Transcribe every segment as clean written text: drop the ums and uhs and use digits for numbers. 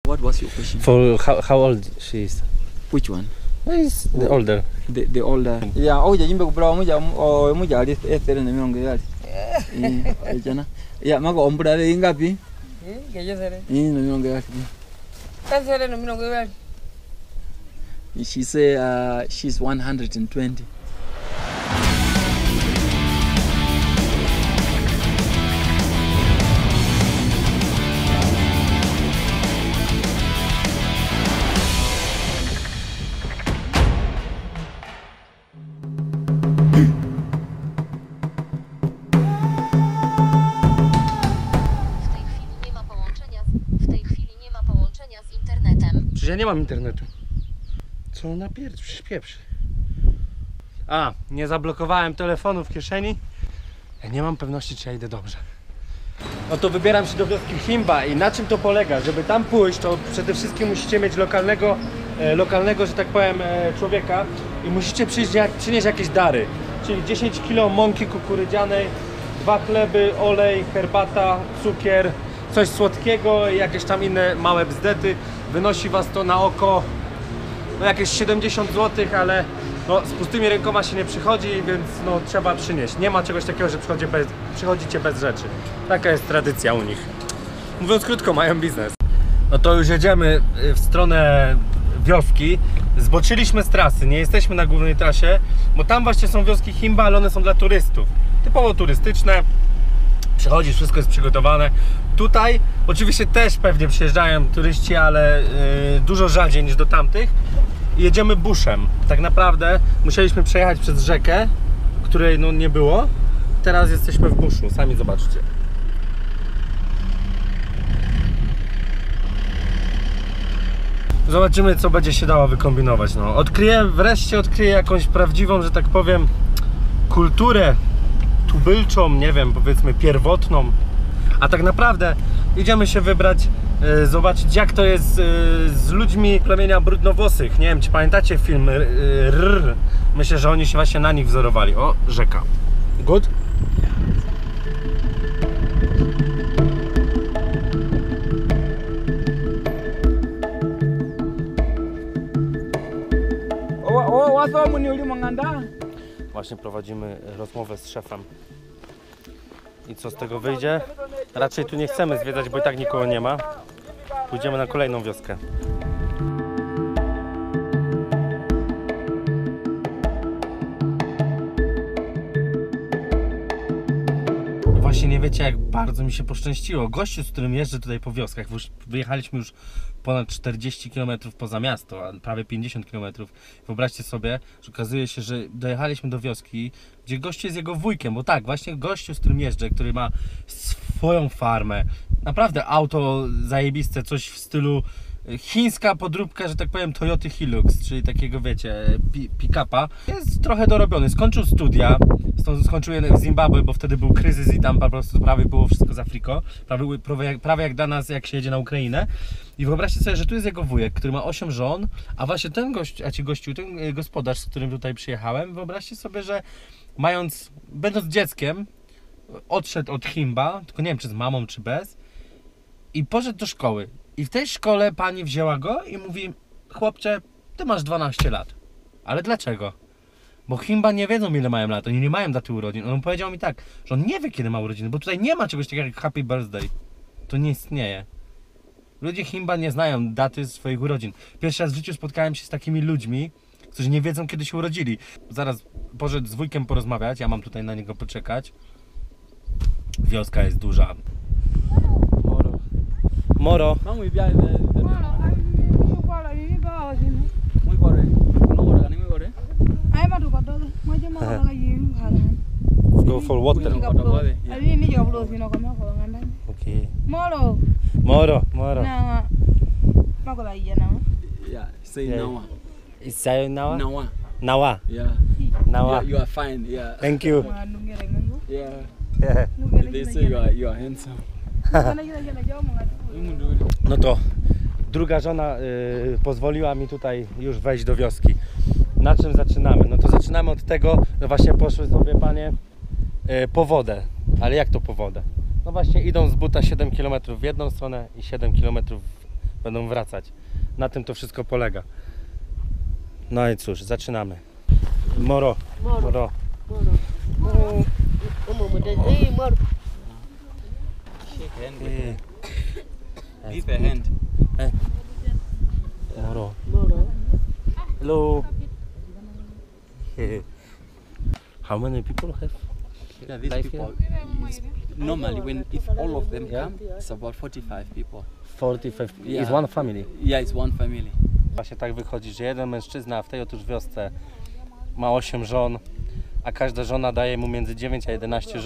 What was your question? For how old she is? Which one? Is the older. The older. Yeah, oh, jimbe kubra muja ali ethere na mirongo yali. Jana. Yeah, mago ombura le ingapi? Gejezere. Na mirongo yali. Ethere na mirongo yali. She say she's 120. Ja nie mam internetu. Co ona pieprzy? A, nie zablokowałem telefonu w kieszeni. Ja nie mam pewności, czy ja idę dobrze. No to wybieram się do wioski Himba i na czym to polega? Żeby tam pójść, to przede wszystkim musicie mieć lokalnego, że tak powiem, człowieka i musicie przynieść jakieś dary. Czyli 10 kg mąki kukurydzianej, 2 chleby, olej, herbata, cukier, coś słodkiego i jakieś tam inne małe bzdety. Wynosi was to na oko no jakieś 70 zł, ale no, z pustymi rękoma się nie przychodzi, więc no, trzeba przynieść. Nie ma czegoś takiego, że przychodzicie bez rzeczy. Taka jest tradycja u nich. Mówiąc krótko, mają biznes. No to już jedziemy w stronę wioski. Zboczyliśmy z trasy, nie jesteśmy na głównej trasie, bo tam właśnie są wioski Himba, ale one są dla turystów. Typowo turystyczne. Przychodzisz, wszystko jest przygotowane. Tutaj oczywiście też pewnie przyjeżdżają turyści, ale dużo rzadziej niż do tamtych. Jedziemy buszem. Tak naprawdę musieliśmy przejechać przez rzekę, której no nie było. Teraz jesteśmy w buszu, sami zobaczcie. Zobaczymy, co będzie się dało wykombinować. No, wreszcie odkryję jakąś prawdziwą, że tak powiem, kulturę tubylczą, nie wiem, powiedzmy pierwotną. A tak naprawdę idziemy się wybrać, zobaczyć, jak to jest z ludźmi plemienia brudnowłosych. Nie wiem, czy pamiętacie film RRR? Myślę, że oni się właśnie na nich wzorowali. O, rzeka. Good? Właśnie prowadzimy rozmowę z szefem. I co z tego wyjdzie? Raczej tu nie chcemy zwiedzać, bo i tak nikogo nie ma. Pójdziemy na kolejną wioskę. Właśnie nie wiecie, jak bardzo mi się poszczęściło. Gościu, z którym jeżdżę tutaj po wioskach, wyjechaliśmy już ponad 40 km poza miasto, a prawie 50 km. Wyobraźcie sobie, że okazuje się, że dojechaliśmy do wioski, gdzie gościu jest jego wujkiem, bo tak, właśnie gościu, z którym jeżdżę, który ma swoją farmę, naprawdę auto zajebiste, coś w stylu chińska podróbka, że tak powiem, Toyoty Hilux, czyli takiego, wiecie, pick-upa. Jest trochę dorobiony, skończył studia, skończył je w Zimbabwe, bo wtedy był kryzys i tam po prostu prawie było wszystko z Afryką, prawie jak dla nas, jak się jedzie na Ukrainę. I wyobraźcie sobie, że tu jest jego wujek, który ma 8 żon, a właśnie ten ten gospodarz, z którym tutaj przyjechałem, wyobraźcie sobie, że będąc dzieckiem, odszedł od Himba, tylko nie wiem, czy z mamą, czy bez, i poszedł do szkoły. I w tej szkole pani wzięła go i mówi: chłopcze, ty masz 12 lat. Ale dlaczego? Bo Himba nie wiedzą, ile mają lat, oni nie mają daty urodzin. On powiedział mi tak, że on nie wie, kiedy ma urodziny, bo tutaj nie ma czegoś takiego jak Happy Birthday. To nie istnieje. Ludzie Himba nie znają daty swoich urodzin. Pierwszy raz w życiu spotkałem się z takimi ludźmi, którzy nie wiedzą, kiedy się urodzili. Zaraz poszedł z wujkiem porozmawiać, ja mam tutaj na niego poczekać. Wioska jest duża. Moro. Go for water. Okay. Moro. Yeah, say Nawa. Is Sayo Nawa? Nawa. Nawa. Yeah. Nawa. You are fine. Yeah. Thank you. Yeah. Yeah. They say you are handsome. No to druga żona pozwoliła mi tutaj już wejść do wioski. Na czym zaczynamy? No to zaczynamy od tego, że właśnie poszły sobie panie po wodę. Ale jak to po wodę? No właśnie idą z buta 7 km w jedną stronę i 7 km będą wracać. Na tym to wszystko polega. No i cóż, zaczynamy. Moro. Moro. Shake hand with him. Give a hand. Moro. Hello. How many people have? Yeah, these life people, normally if all of them Yeah. come, it's about 45 people. 45. Yeah. It's one family. Yeah, it's one family. Właśnie tak wychodzi, że jeden mężczyzna w tej otóż wiosce ma 8 żon, a każda żona daje mu między 9 a 11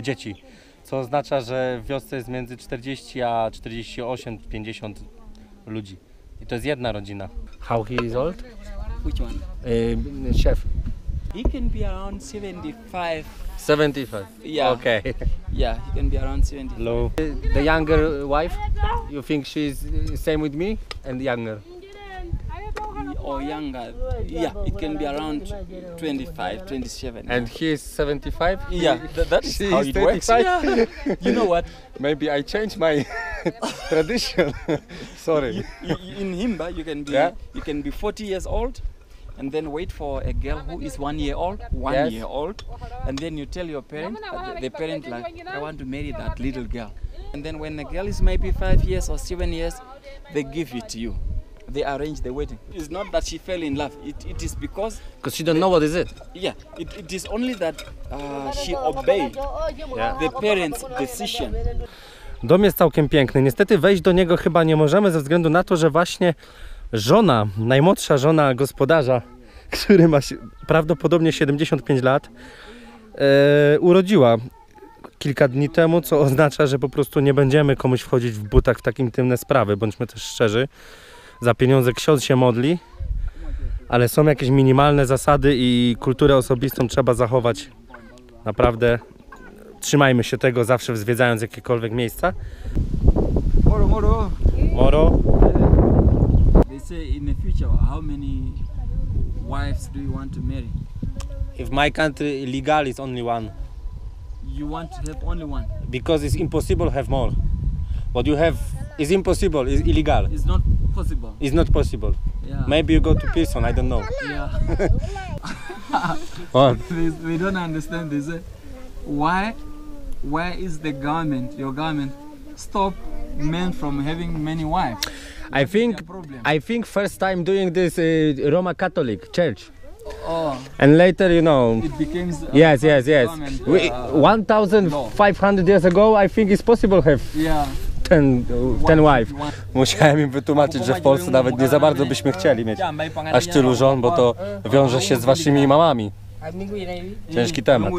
dzieci. Co oznacza, że w wiosce jest między 40 a 48, 50 ludzi. I to jest jedna rodzina. How he is old? Which one? Chef. He can be around 75. 75. Yeah. Okay. Yeah, he can be around 70. Hello. The younger wife, you think she's same with me and younger? Or younger. Yeah, it can be around 25, 27. And he is 75? yeah, that is She how is it works. 35? Yeah. You know what? Maybe I changed my tradition. Sorry. In Himba, Yeah. you can be 40 years old, and then wait for a girl who is 1 year old, Yes. year old, and then you tell your parent, the parent like, I want to marry that little girl, and then when the girl is maybe 5 years or 7 years, they give it to you. They arrange the wedding. It's not that she fell in love. It is because Because she don't know what is it. yeah, it is only that she obeyed the parents' decision. Dom jest całkiem piękny. Niestety wejść do niego chyba nie możemy ze względu na to, że właśnie żona, najmłodsza żona gospodarza, który ma prawdopodobnie 75 lat, urodziła kilka dni temu, co oznacza, że po prostu nie będziemy komuś wchodzić w butach w tak intymne sprawy, bądźmy też szczerzy. Za pieniądze ksiądz się modli, ale są jakieś minimalne zasady i kulturę osobistą trzeba zachować. Naprawdę trzymajmy się tego zawsze zwiedzając jakiekolwiek miejsca. Moro, moro. Moro. They say in the future, how many wives do you want to marry? In my country legal is only one. You want to have only one. Because it's impossible to have more. What you have is impossible, is illegal. It's not possible. It's not possible. Yeah. Maybe you go to prison, I don't know. Yeah. What? they don't understand. They say, why is the government, your government, stop men from having many wives? I think their problem? I think first time doing this Roma Catholic Church. Oh, And later, you know, it becomes yes. government, 1500 years ago, I think it's possible to have yeah. 10 wife. Musiałem im wytłumaczyć, że w Polsce nawet nie za bardzo byśmy chcieli mieć aż tylu żon, bo to wiąże się z waszymi mamami. Ciężki temat.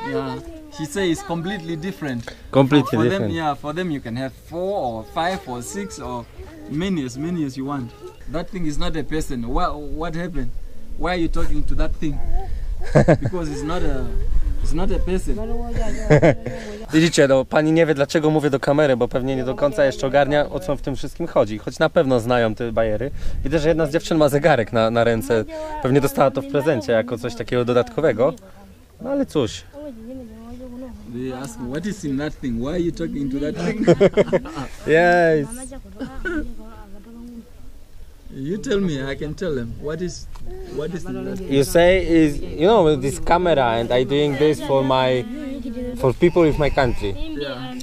Yeah, she says it's completely different. Completely For them, different. yeah, for them you can have 4 or 5 or 6 or many as you want. That thing is not a person. What happened? Why are you talking to that thing? Because it's not a person. Widzicie, no, pani nie wie, dlaczego mówię do kamery, bo pewnie nie do końca jeszcze ogarnia, o co w tym wszystkim chodzi. Choć na pewno znają te bajery. Widzę, że jedna z dziewczyn ma zegarek na ręce. Pewnie dostała to w prezencie jako coś takiego dodatkowego. No ale cóż. They ask, what is in that thing? Why are you talking to that thing? Yes. You tell me, I can tell them. What is in that thing? You say is, you know, with this camera and I doing this for people in my country. Yeah.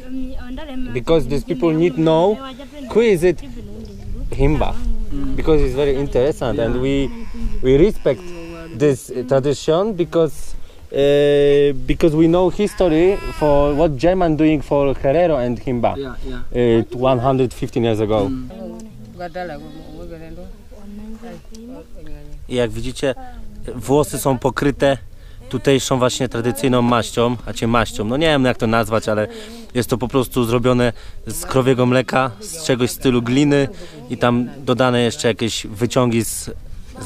Because these people need to know who is it Himba. Because it's very interesting and we respect this tradition because we know history for what German doing for Herero and Himba Yeah. 115 years ago. I jak widzicie, włosy są pokryte tutejszą właśnie tradycyjną maścią, maścią, no nie wiem jak to nazwać, ale jest to po prostu zrobione z krowiego mleka, z czegoś w stylu gliny i tam dodane jeszcze jakieś wyciągi z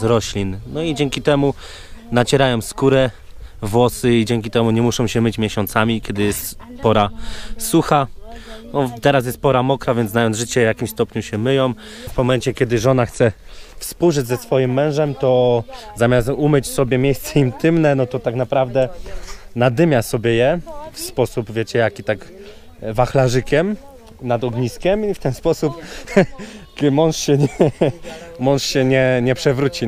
roślin. No i dzięki temu nacierają skórę, włosy i dzięki temu nie muszą się myć miesiącami, kiedy jest pora sucha. No, teraz jest pora mokra, więc znając życie w jakimś stopniu się myją. W momencie, kiedy żona chce współżyć ze swoim mężem, to zamiast umyć sobie miejsce intymne, no to tak naprawdę nadymia sobie je w sposób, wiecie jaki, tak wachlarzykiem nad ogniskiem i w ten sposób mąż się nie przewróci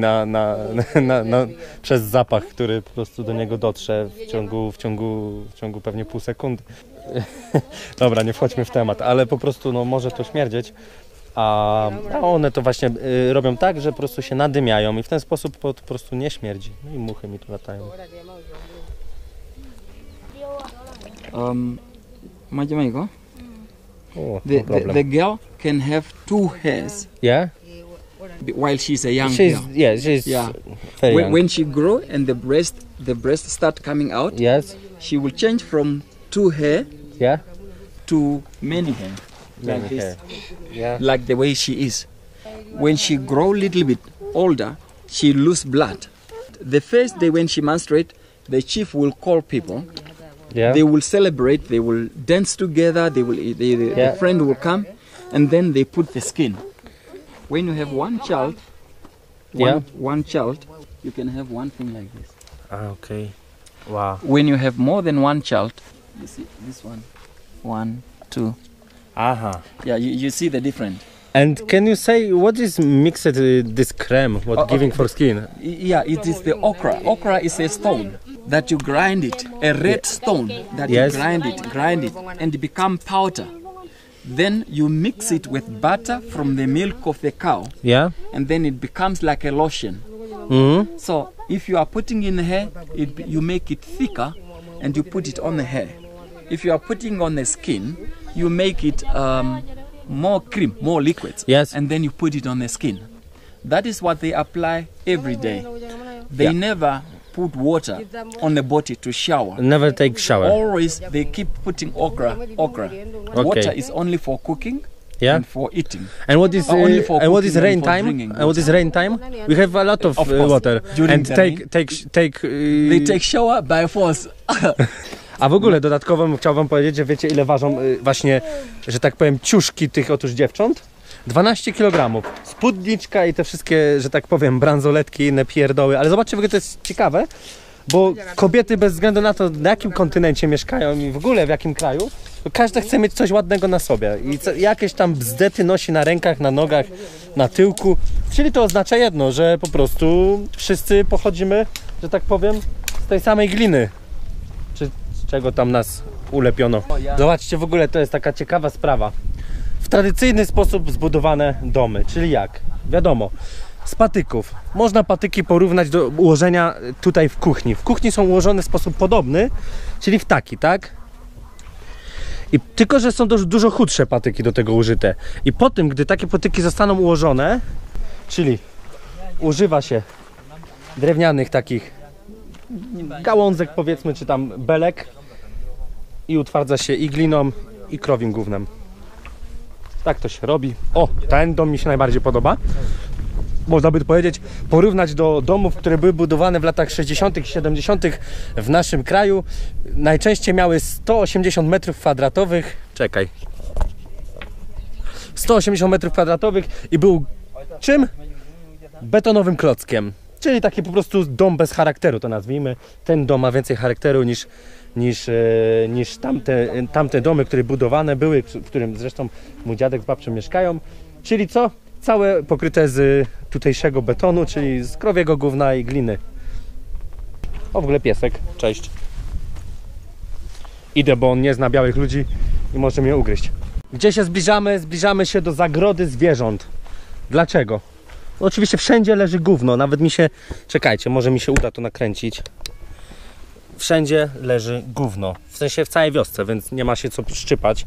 przez zapach, który po prostu do niego dotrze w ciągu pewnie pół sekundy. Dobra, nie wchodźmy w temat, ale po prostu no, może to śmierdzieć, a one to właśnie robią tak, że po prostu się nadymiają i w ten sposób po prostu nie śmierdzi. No i muchy mi tu latają. Majamigo, O, the girl can have 2 hairs Yeah? while she's a young She's, girl. yeah, she's Yeah. very young. When she grow and the breast start coming out, Yes? she will change from 2 hair Yeah? to many hair, like this, hair. Yeah. like the way she is. When she grow little bit older, she lose blood. The first day when she menstruate, the chief will call people. Yeah? They will celebrate. They will dance together. The Yeah. friend will come, and then they put the skin. When you have one child, one child, you can have one thing like this. Okay. Wow. When you have more than one child, you see this one, 1, 2. Aha. Yeah, you see the difference. And can you say what is mixed this creme? What giving for skin? Yeah, it is the okra. Okra is a stone that you grind it, a red stone that Yes. you grind it, and it become powder. Then you mix it with butter from the milk of the cow, Yeah? and then it becomes like a lotion. Mm-hmm. So if you are putting in the hair, you make it thicker, and you put it on the hair. If you are putting on the skin, you make it more cream, more liquids, Yes. and then you put it on the skin. That is what they apply every day. They Yeah. never put water on the body to shower. Never take shower. Always they keep putting okra. Water is only for cooking Yeah? and for eating. And what is Only for and what is cooking rain and for time? drinking And what is rain time? We have a lot of Of course, water. during And the take They take shower by force. A w ogóle dodatkowo chciałbym wam powiedzieć, że wiecie ile ważą właśnie, że tak powiem, ciuszki tych otóż dziewcząt? 12 kg. Spódniczka i te wszystkie, że tak powiem, bransoletki i inne pierdoły. Ale zobaczcie, w ogóle to jest ciekawe, bo kobiety bez względu na to, na jakim kontynencie mieszkają i w ogóle w jakim kraju, to każda chce mieć coś ładnego na sobie. I jakieś tam bzdety nosi na rękach, na nogach, na tyłku. Czyli to oznacza jedno, że po prostu wszyscy pochodzimy, że tak powiem, z tej samej gliny. Czy z czego tam nas ulepiono. Zobaczcie, w ogóle to jest taka ciekawa sprawa. W tradycyjny sposób zbudowane domy, czyli jak? Wiadomo, z patyków. Można patyki porównać do ułożenia tutaj w kuchni. W kuchni są ułożone w sposób podobny, czyli w taki, tak? I tylko, że są dużo chudsze patyki do tego użyte. I po tym, gdy takie patyki zostaną ułożone, czyli używa się drewnianych takich gałązek, powiedzmy, czy tam belek i utwardza się i gliną, i krowim gównem. Tak to się robi. O, ten dom mi się najbardziej podoba. Można by powiedzieć, porównać do domów, które były budowane w latach 60. i 70. w naszym kraju. Najczęściej miały 180 m2. Czekaj. 180 m2 i był czym? Betonowym klockiem. Czyli taki po prostu dom bez charakteru, to nazwijmy. Ten dom ma więcej charakteru niż tamte domy, które budowane były, w którym zresztą mój dziadek z babcią mieszkają. Czyli co? Całe pokryte z tutejszego betonu, czyli z krowiego gówna i gliny. O, w ogóle piesek. Cześć. Idę, bo on nie zna białych ludzi i może mnie ugryźć. Gdzie się zbliżamy? Zbliżamy się do zagrody zwierząt. Dlaczego? No, oczywiście wszędzie leży gówno. Nawet mi się... Czekajcie, może mi się uda to nakręcić. Wszędzie leży gówno. W sensie w całej wiosce, więc nie ma się co szczypać.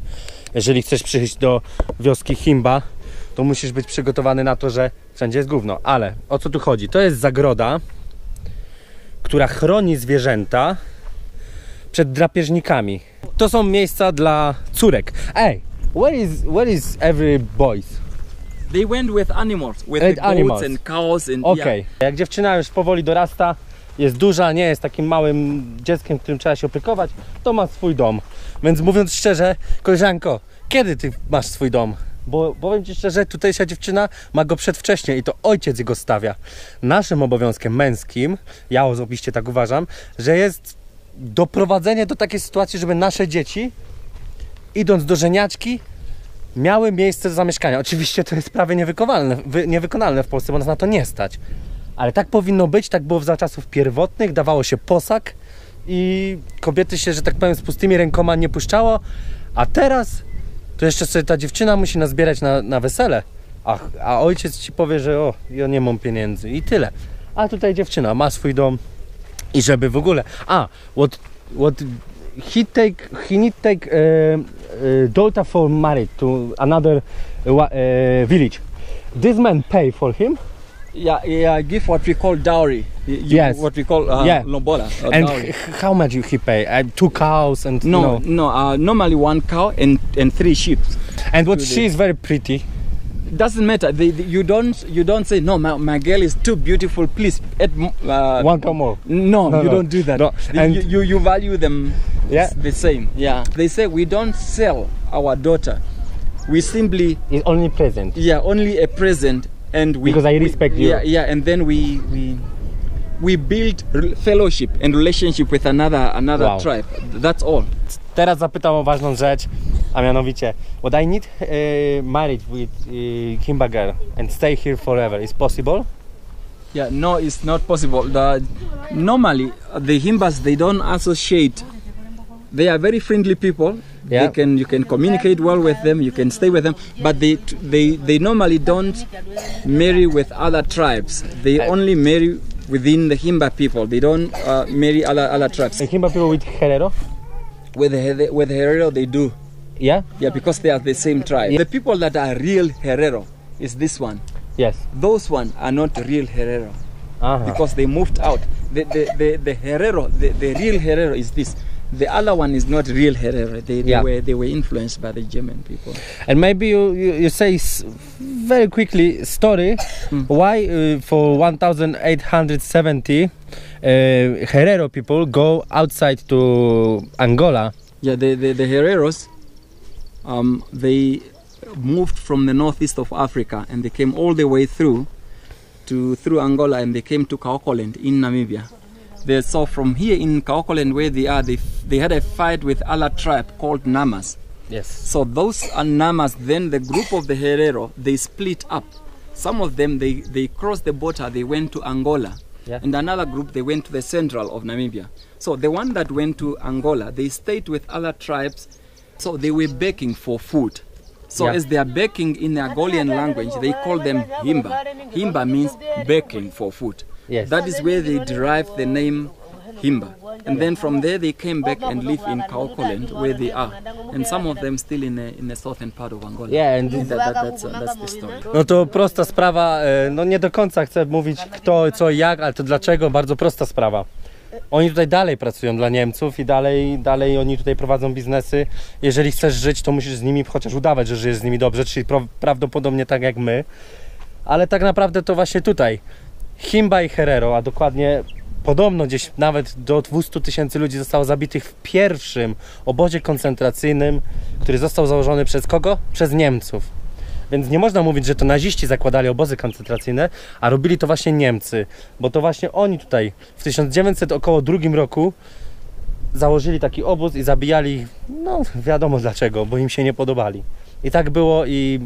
Jeżeli chcesz przyjść do wioski Himba, to musisz być przygotowany na to, że wszędzie jest gówno. Ale o co tu chodzi? To jest zagroda, która chroni zwierzęta przed drapieżnikami. To są miejsca dla córek. Ej, where is every boys? They went with animals, with the goats and cows and Okej. Jak dziewczyna już powoli dorasta, jest duża, nie jest takim małym dzieckiem, którym trzeba się opiekować, to ma swój dom. Więc mówiąc szczerze, koleżanko, kiedy ty masz swój dom? Bo powiem ci szczerze, tutejsza dziewczyna ma go przedwcześnie i to ojciec go stawia. Naszym obowiązkiem męskim, ja osobiście tak uważam, że jest doprowadzenie do takiej sytuacji, żeby nasze dzieci, idąc do żeniaczki, miały miejsce do zamieszkania. Oczywiście to jest prawie niewykonalne w Polsce, bo nas na to nie stać. Ale tak powinno być, tak było za czasów pierwotnych, dawało się posag i kobiety się, że tak powiem, z pustymi rękoma nie puszczało, a teraz to jeszcze sobie ta dziewczyna musi nazbierać na wesele, a ojciec ci powie, że o, ja nie mam pieniędzy i tyle. A tutaj dziewczyna ma swój dom i żeby w ogóle... he need take daughter for marriage to another village. This man pay for him. Yeah, give what we call dowry. Yes. What we call lombola. And Dowry. how much he pay? 2 cows and No, normally 1 cow and 3 sheep. And what she is very pretty. Doesn't matter. You don't say no. My girl is too beautiful. Please add 1 cow more. No, you don't do that. No. And You value them the same. Yeah. They say we don't sell our daughter. We simply it's only present. only a present, and Because I respect you. Yeah, and then we build fellowship and relationship with another Wow. tribe. That's all. Teraz zapytam o ważną rzecz, a mianowicie, what I need marriage with Himba girl and stay here forever. Is possible? Yeah, no, it's not possible. Normally, the Himbas, they don't associate. They are very friendly people. Yeah. You can communicate well with them. You can stay with them, but they normally don't marry with other tribes. They only marry within the Himba people. They don't marry other tribes. And Himba people with Herero? With Herero, they do. Yeah? Yeah, because they are the same tribe. The people that are real Herero is this one. Yes. Those one are not real Herero. Uh-huh. Because they moved out. The Herero, the real Herero is this. The other one is not real Herero. They were influenced by the German people. And maybe you say very quickly story why for 1870 Herero people go outside to Angola. Yeah, the Hereros, they moved from the northeast of Africa and they came all the way through Angola, and they came to Kaokoland in Namibia. They saw from here in Kaokoland where they are, they had a fight with other tribe called Namas. Yes. So those are Namas. Then the group of the Herero, they split up. Some of them, they crossed the border, they went to Angola. Yeah. And another group, they went to the central of Namibia. So the one that went to Angola, they stayed with other tribes. So they were begging for food. So as they are begging in the Angolan language, they call them Himba. Himba means begging for food. Yes. That is where they derived the name Himba. And then from there they came back and live in Kaokoland where they are. And some of them still in the southern part of Angola. Yeah, and that's the story. No to prosta sprawa, no nie do końca chcę mówić kto, co i jak, ale to dlaczego, bardzo prosta sprawa. Oni tutaj dalej pracują dla Niemców i dalej oni tutaj prowadzą biznesy. Jeżeli chcesz żyć, to musisz z nimi chociaż udawać, że żyjesz z nimi dobrze, czyli prawdopodobnie tak jak my. Ale tak naprawdę to właśnie tutaj Himba i Herero, a dokładnie podobno gdzieś nawet do 200 000 ludzi zostało zabitych w pierwszym obozie koncentracyjnym, który został założony przez kogo? Przez Niemców. Więc nie można mówić, że to naziści zakładali obozy koncentracyjne, a robili to właśnie Niemcy, bo to właśnie oni tutaj w 1902 roku założyli taki obóz i zabijali ich, no wiadomo dlaczego, bo im się nie podobali. I tak było i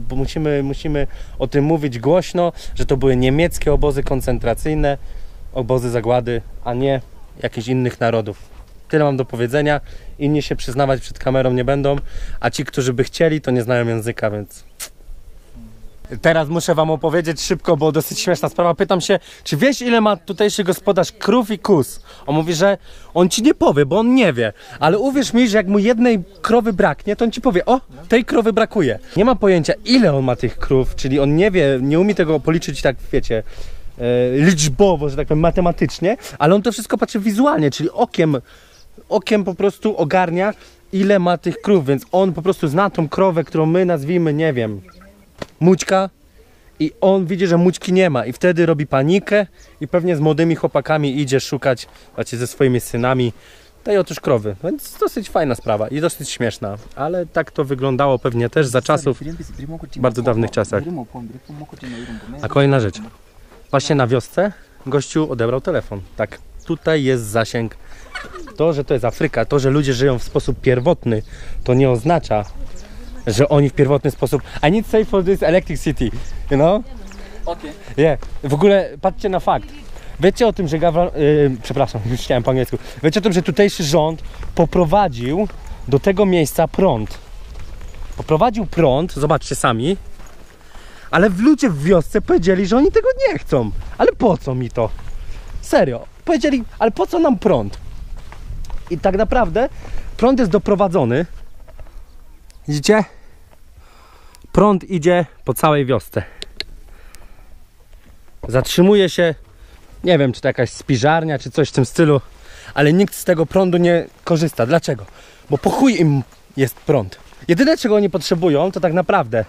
musimy o tym mówić głośno, że to były niemieckie obozy koncentracyjne, obozy zagłady, a nie jakichś innych narodów. Tyle mam do powiedzenia, inni się przyznawać przed kamerą nie będą, a ci, którzy by chcieli, to nie znają języka, więc... Teraz muszę wam opowiedzieć szybko, bo dosyć śmieszna sprawa. Pytam się, czy wiesz ile ma tutejszy gospodarz krów i kóz? On mówi, że on ci nie powie, bo on nie wie. Ale uwierz mi, że jak mu jednej krowy braknie, to on ci powie, o, tej krowy brakuje. Nie ma pojęcia ile on ma tych krów, czyli on nie wie, nie umie tego policzyć tak, wiecie, liczbowo, że tak powiem, matematycznie, ale on to wszystko patrzy wizualnie, czyli okiem po prostu ogarnia ile ma tych krów, więc on po prostu zna tą krowę, którą my nazwijmy, nie wiem, Mućka I on widzi, że Mućki nie ma i wtedy robi panikę i pewnie z młodymi chłopakami idzie szukać, znaczy ze swoimi synami tej otóż krowy. Więc dosyć fajna sprawa i dosyć śmieszna, ale tak to wyglądało pewnie też za czasów, w bardzo dawnych czasach. A kolejna rzecz. Właśnie na wiosce gościu odebrał telefon. Tak, tutaj jest zasięg. To, że to jest Afryka, to, że ludzie żyją w sposób pierwotny, to nie oznacza, że oni w pierwotny sposób I need save for this electricity, you know? Okay. Yeah. W ogóle patrzcie na fakt. Wiecie o tym, że przepraszam, już chciałem po angielsku. Wiecie o tym, że tutejszy rząd poprowadził do tego miejsca prąd. Poprowadził prąd, zobaczcie sami. Ale ludzie w wiosce powiedzieli, że oni tego nie chcą. Ale po co mi to? Serio. Powiedzieli, ale po co nam prąd? I tak naprawdę prąd jest doprowadzony. Widzicie? Prąd idzie po całej wiosce. Zatrzymuje się, nie wiem, czy to jakaś spiżarnia, czy coś w tym stylu, ale nikt z tego prądu nie korzysta. Dlaczego? Bo po chuj im jest prąd. Jedyne, czego oni potrzebują, to tak naprawdę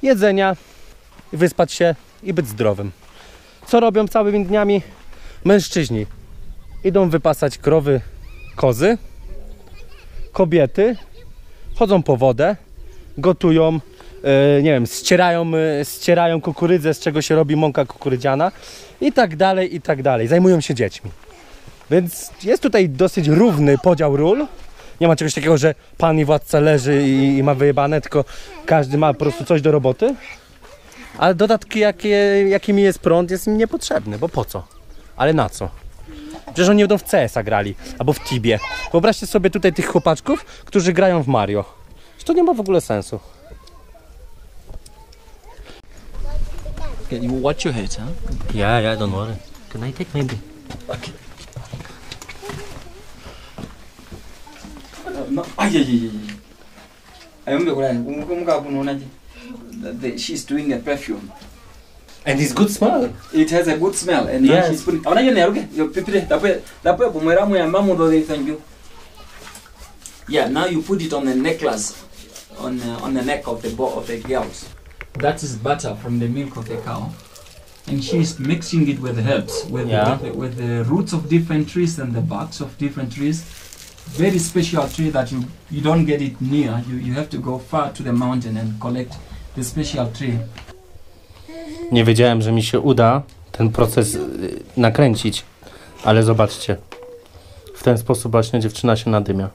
jedzenia, wyspać się i być zdrowym. Co robią całymi dniami? Mężczyźni idą wypasać krowy, kozy. Kobiety chodzą po wodę, gotują, nie wiem, ścierają kukurydzę, z czego się robi mąka kukurydziana i tak dalej, i tak dalej. Zajmują się dziećmi. Więc jest tutaj dosyć równy podział ról. Nie ma czegoś takiego, że pan i władca leży i ma wyjebane, tylko każdy ma po prostu coś do roboty. Ale dodatki, jakimi jest prąd, jest im niepotrzebny, bo po co? Ale na co? Przecież oni będą w CS-a grali, albo w Tibie. Wyobraźcie sobie tutaj tych chłopaczków, którzy grają w Mario. To nie ma w ogóle sensu. Okay, you watch your head, huh? Yeah, don't worry. Can I take maybe? Okay. No, she's doing a perfume. And it's good smell. It has a good smell, and now she's putting. Yeah, now you put it on the necklace, on the neck of the girls. That is butter from the milk of the cow, and she's mixing it with herbs, with the roots of different trees and the barks of different trees. Very special tree that you don't get it near. You have to go far to the mountain and collect the special tree. Nie wiedziałem, że mi się uda ten proces nakręcić, ale zobaczcie. W ten sposób właśnie dziewczyna się nadymia.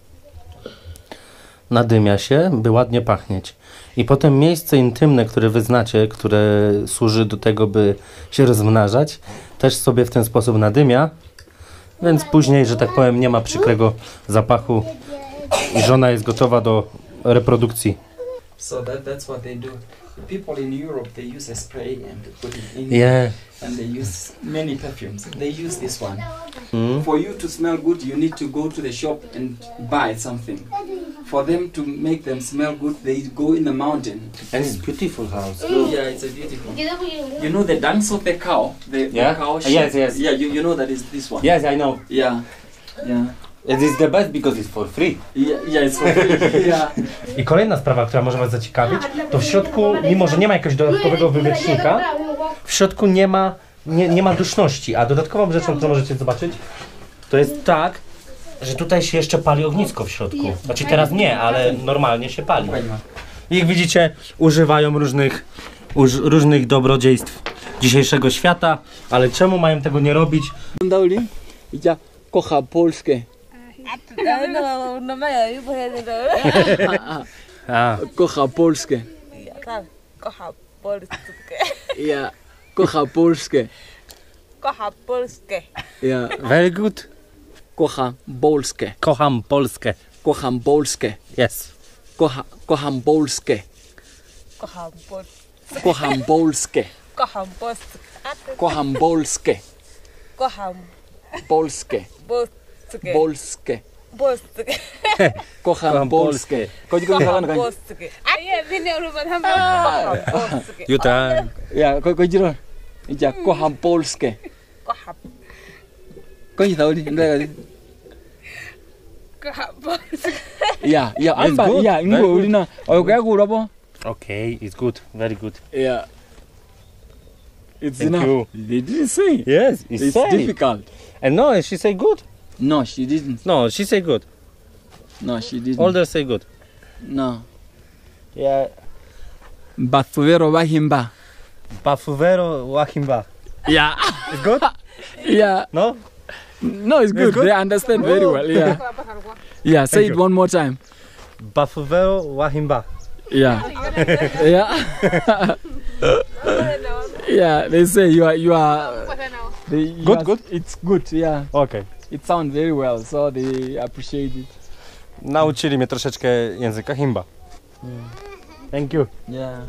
Nadymia się, by ładnie pachnieć. I potem miejsce intymne, które wy znacie, które służy do tego, by się rozmnażać, też sobie w ten sposób nadymia. Więc później, że tak powiem, nie ma przykrego zapachu i żona jest gotowa do reprodukcji. So that's what they do. People in Europe, they use a spray and put it in. Yeah. And they use many perfumes. They use this one. For you to smell good, you need to go to the shop and buy something. For them to make them smell good, they go in the mountain. And it's beautiful house. Yeah, it's a beautiful. You know the dunks of the cow? The cow shit? Yes. Yeah, you know that is this one. Yes, I know. Yeah. It is the best because it's for free. Yeah, it's for free. Yeah. I kolejna sprawa, która może was zaciekawić, to w środku, mimo że nie ma jakiegoś dodatkowego wywietrznika, w środku nie ma duszności, a dodatkową rzeczą, którą możecie zobaczyć, to jest tak, że tutaj się jeszcze pali ognisko w środku. Znaczy teraz nie, ale normalnie się pali. I jak widzicie, używają różnych dobrodziejstw dzisiejszego świata, ale czemu mają tego nie robić? Kocha Polskę. Kocha Polskę. Kocha Polskę. Ja, kocha Polskę. Kocha Polskę. Ja, Very good. kocha Polskę. Kocham Polskę. Kocham Polskę. Yes. Kocham Polskę. Kocham Polskę. Kocham Polskę. Kocham Polskę. Kocham Polskę. Kocham Polskę. Polskę. Polskę. Polskę. Kocham Polskę. Kocham Polskę. A nie, nie lubię tam. Kocham Polskę. Juta. Ja, kończyło. Ja, kocham Polskę. Kocham. Kończy to, nie? Kocham Polskę. Ja, That's good. ja, Very good. Ulina. Okay, Okay, it's good. Very good. Ja. It's Thank enough. you. They didn't say. Yes, It's say. difficult. And no, she say good. No, she didn't. No, she say good. No, she didn't. Older say good. No. Yeah. Bafuvero Wahimba. Bafuvero Wahimba. Yeah. It's good? Yeah. No? No, it's good. good? They understand very well. Yeah. Yeah. Say Thank it you. one more time. Bafuvero Wahimba. Yeah. Yeah. Yeah. They say you are. Good, good? It's good. Yeah. Okej. It sounds very well, so they appreciate it. Nauczyli mnie troszeczkę języka Himba. Thank you. Yeah.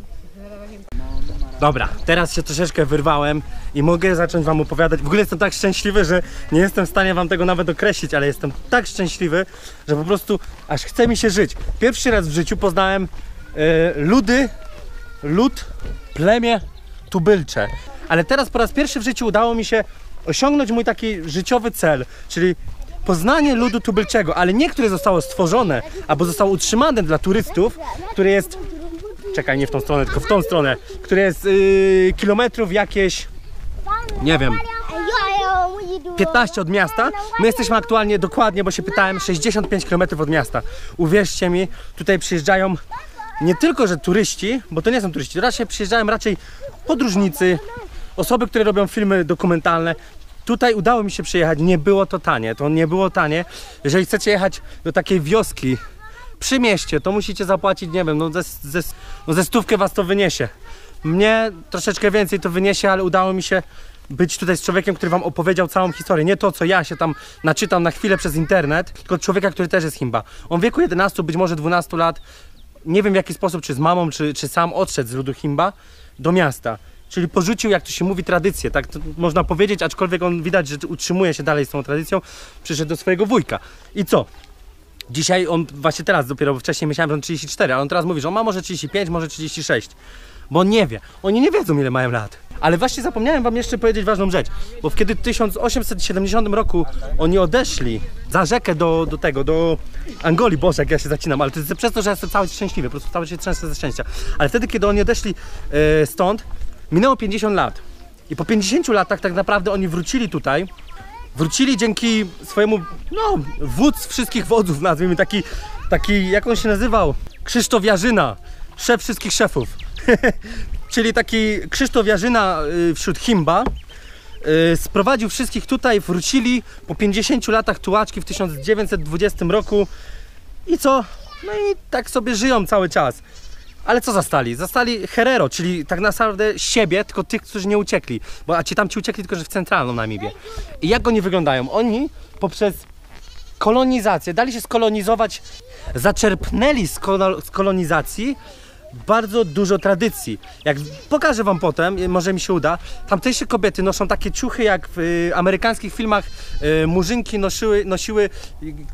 Dobra, teraz się troszeczkę wyrwałem i mogę zacząć wam opowiadać. W ogóle jestem tak szczęśliwy, że nie jestem w stanie wam tego nawet określić, ale jestem tak szczęśliwy, że po prostu aż chce mi się żyć. Pierwszy raz w życiu poznałem lud, plemię tubylcze. Ale teraz po raz pierwszy w życiu udało mi się osiągnąć mój taki życiowy cel, czyli poznanie ludu tubylczego, ale nie które zostało stworzone, albo zostało utrzymane dla turystów, które jest... Czekaj, nie w tą stronę, tylko w tą stronę, które jest kilometrów jakieś, nie wiem, 15 od miasta. My jesteśmy aktualnie dokładnie, bo się pytałem, 65 km od miasta. Uwierzcie mi, tutaj przyjeżdżają nie tylko, że turyści, bo to nie są turyści, przyjeżdżają raczej podróżnicy, osoby, które robią filmy dokumentalne. Tutaj udało mi się przyjechać, nie było to tanie. Jeżeli chcecie jechać do takiej wioski przy mieście, to musicie zapłacić, nie wiem, ze stówkę was to wyniesie. Mnie troszeczkę więcej to wyniesie, ale udało mi się być tutaj z człowiekiem, który wam opowiedział całą historię. Nie to, co ja się tam naczytam na chwilę przez internet, tylko człowieka, który też jest Himba. On w wieku 11, być może 12 lat, nie wiem w jaki sposób, czy z mamą, czy sam odszedł z ludu Himba do miasta. Czyli porzucił, jak to się mówi, tradycję, tak to można powiedzieć, aczkolwiek on widać, że utrzymuje się dalej z tą tradycją, przyszedł do swojego wujka. I co? Dzisiaj on, właśnie teraz dopiero, bo wcześniej myślałem, że on 34, ale on teraz mówi, że on ma może 35, może 36. Bo on nie wie. Oni nie wiedzą, ile mają lat. Ale właśnie zapomniałem wam jeszcze powiedzieć ważną rzecz. Bo kiedy w 1870 roku oni odeszli za rzekę do Angolii, Boże, jak ja się zacinam, ale to jest przez to, że jestem cały szczęśliwy, po prostu cały się trzęsę ze szczęścia. Ale wtedy, kiedy oni odeszli stąd, minęło 50 lat. I po 50 latach tak naprawdę oni wrócili tutaj. Wrócili dzięki swojemu, wódz wszystkich wodzów, nazwijmy taki, jak on się nazywał? Krzysztof Jarzyna, szef wszystkich szefów. Czyli taki Krzysztof Jarzyna wśród Himba. Sprowadził wszystkich tutaj, wrócili po 50 latach tułaczki w 1920 roku. I co? No i tak sobie żyją cały czas. Ale co zastali? Zastali Herero, czyli tak naprawdę siebie, tylko tych, którzy nie uciekli. A ci tamci uciekli tylko, że w centralną Namibię. I jak oni wyglądają? Oni poprzez kolonizację dali się skolonizować, zaczerpnęli z kolonizacji bardzo dużo tradycji. Jak pokażę wam potem, może mi się uda, tamtejsze kobiety noszą takie ciuchy, jak w amerykańskich filmach murzynki nosiły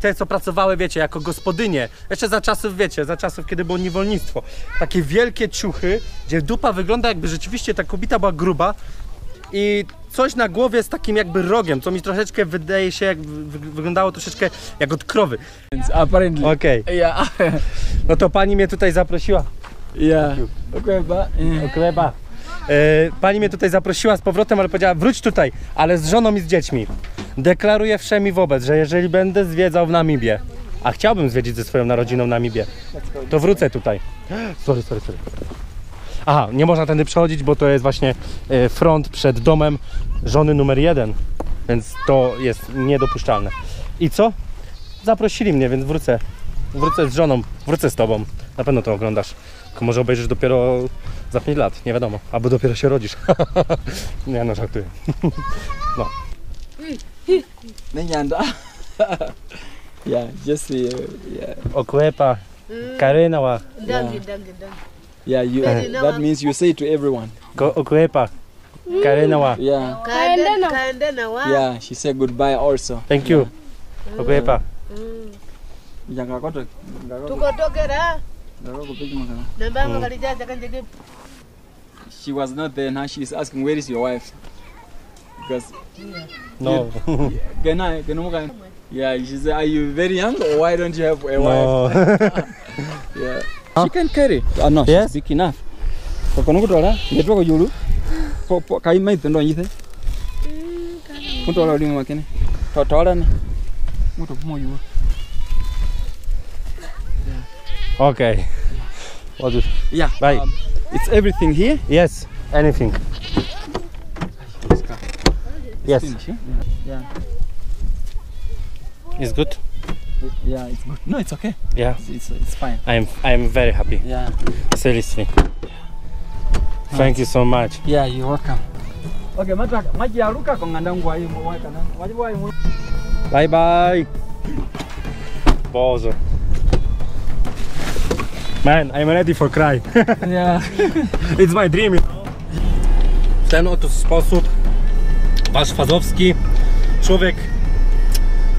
te, co pracowały, wiecie, jako gospodynie. Jeszcze za czasów, kiedy było niewolnictwo. Takie wielkie ciuchy, gdzie dupa wygląda, jakby rzeczywiście ta kobieta była gruba i coś na głowie z takim jakby rogiem, co mi troszeczkę wydaje się, jak wyglądało troszeczkę jak od krowy. Apparently. Okej. Yeah. No to pani mnie tutaj zaprosiła. Yeah. Okreba. Pani mnie tutaj zaprosiła z powrotem, ale powiedziała, wróć tutaj, ale z żoną i z dziećmi. Deklaruję wszemi wobec, że jeżeli będę zwiedzał w Namibię, a chciałbym zwiedzić ze swoją rodziną Namibię, to wrócę tutaj. Sorry. Aha, nie można tędy przechodzić, bo to jest właśnie front przed domem żony numer 1, więc to jest niedopuszczalne. I co? Zaprosili mnie, więc wrócę z żoną, wrócę z tobą. Na pewno to oglądasz. Tylko może obejrzysz dopiero za 5 lat, nie wiadomo. Albo dopiero się rodzisz. Nie no, żartuję. No. Yeah, just yeah. Oklepa, Karynawa. Yeah, that means you say to everyone. Oklepa, Karynawa. Yeah. Yeah, she said goodbye also. Thank you. Oklepa. She was not there, now she's asking where is your wife? Because No. yeah, she said, are you very young or why don't you have a wife? No. Yeah. She can carry. No, Yes? she's big enough. cái mấy tuần rồi như thế muốn tôi là đi mà cái này to lên muốn tôi mua gì Okay. What do yeah Bye. It's everything here. Yes, anything. Yes. Finish, yeah. It's good. Yeah, it's good. No, it's okay. Yeah. It's fine. I'm very happy. Yeah. Seriously. Thank you so much. Yeah, you're welcome. Okay, maji ya ruka kwa nganda ngwa hiyo mwaka na. Wajibu hiyo. Bye bye. Boże. Man, I'm ready for cry. Yeah. It's my dream. W ten oto sposób wasz Fazowski człowiek,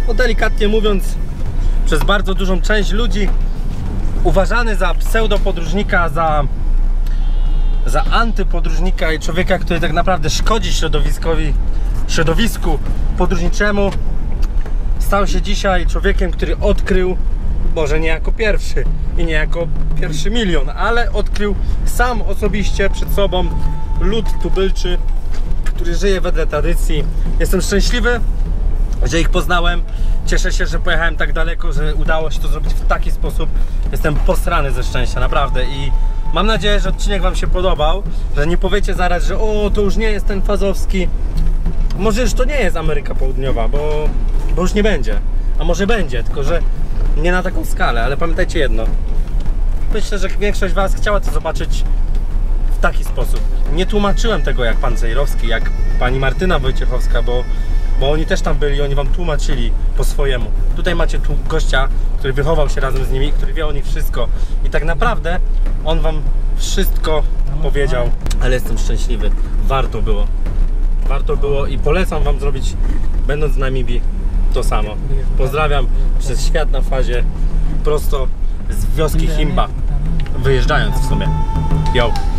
no delikatnie mówiąc, przez bardzo dużą część ludzi uważany za pseudopodróżnika, za antypodróżnika i człowieka, który tak naprawdę szkodzi środowisku podróżniczemu, stał się dzisiaj człowiekiem, który odkrył, może nie jako pierwszy i nie jako pierwszy milion, ale odkrył sam osobiście przed sobą lud tubylczy, który żyje wedle tradycji. Jestem szczęśliwy, że ich poznałem. Cieszę się, że pojechałem tak daleko, że udało się to zrobić w taki sposób. Jestem posrany ze szczęścia, naprawdę. I mam nadzieję, że odcinek wam się podobał, że nie powiecie zaraz, że o, to już nie jest ten Fazowski. Może już to nie jest Ameryka Południowa, bo już nie będzie. A może będzie, tylko że nie na taką skalę. Ale pamiętajcie jedno. Myślę, że większość was chciała to zobaczyć w taki sposób. Nie tłumaczyłem tego jak pan Cejrowski, jak pani Martyna Wojciechowska, bo oni też tam byli, oni wam tłumaczyli po swojemu. Tutaj macie tu gościa, który wychował się razem z nimi, który wie o nich wszystko. I tak naprawdę on wam wszystko powiedział. Ale jestem szczęśliwy. Warto było. Warto było i polecam wam zrobić, będąc w Namibii, to samo. Pozdrawiam przez świat na fazie, prosto z wioski Himba. Wyjeżdżając w sumie. Yo!